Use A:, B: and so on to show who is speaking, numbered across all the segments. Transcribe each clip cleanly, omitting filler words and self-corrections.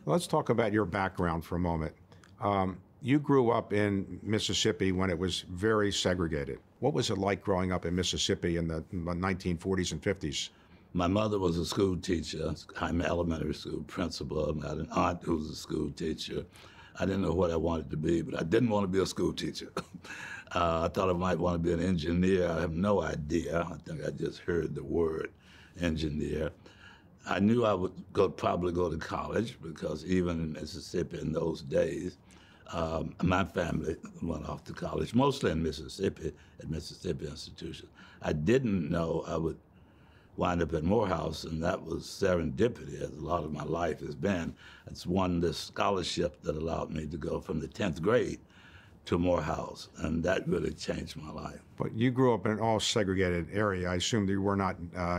A: Let's talk about your background for a moment. You grew up in Mississippi when it was very segregated. What was it like growing up in Mississippi in the 1940s and 50s?
B: My mother was a school teacher. I'm an elementary school principal. I had an aunt who was a school teacher. I didn't know what I wanted to be, but I didn't want to be a school teacher. I thought I might want to be an engineer. I have no idea. I think I just heard the word engineer. I knew I would probably go to college because even in Mississippi in those days, my family went off to college, mostly in Mississippi, at Mississippi institutions. I didn't know I would wind up at Morehouse, and that was serendipity, as a lot of my life has been. It's won this scholarship that allowed me to go from the 10th grade to Morehouse, and that really changed my life.
A: But you grew up in an all segregated area. I assume that you were not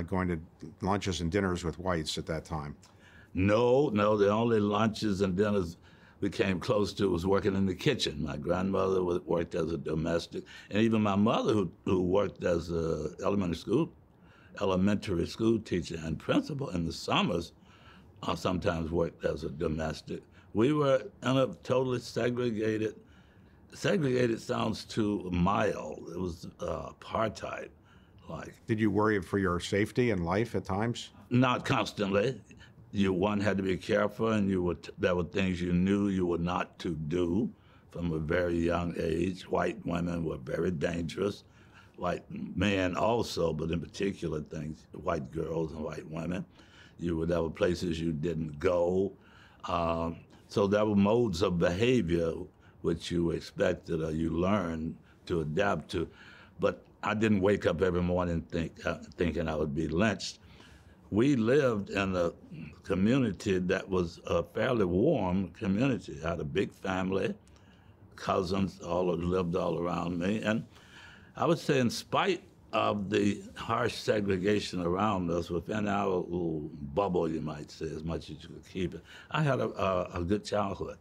A: going to lunches and dinners with whites at that time.
B: No, the only lunches and dinners we came close to was working in the kitchen. My grandmother worked as a domestic, and even my mother, who worked as a elementary school teacher and principal in the summers, sometimes worked as a domestic. We were in a totally segregated. Segregated sounds too mild. It was apartheid.
A: Did you worry for your safety and life at times?
B: Not constantly. One had to be careful, and there were things you knew you were not to do from a very young age. White women were very dangerous. White men also, but in particular things, white girls and white women. There were places you didn't go. So there were modes of behavior which you expected or you learned to adapt to. But I didn't wake up every morning thinking I would be lynched. We lived in a community that was a fairly warm community. I had a big family, cousins lived all around me. And I would say in spite of the harsh segregation around us, within our little bubble, you might say, as much as you could keep it, I had a good childhood.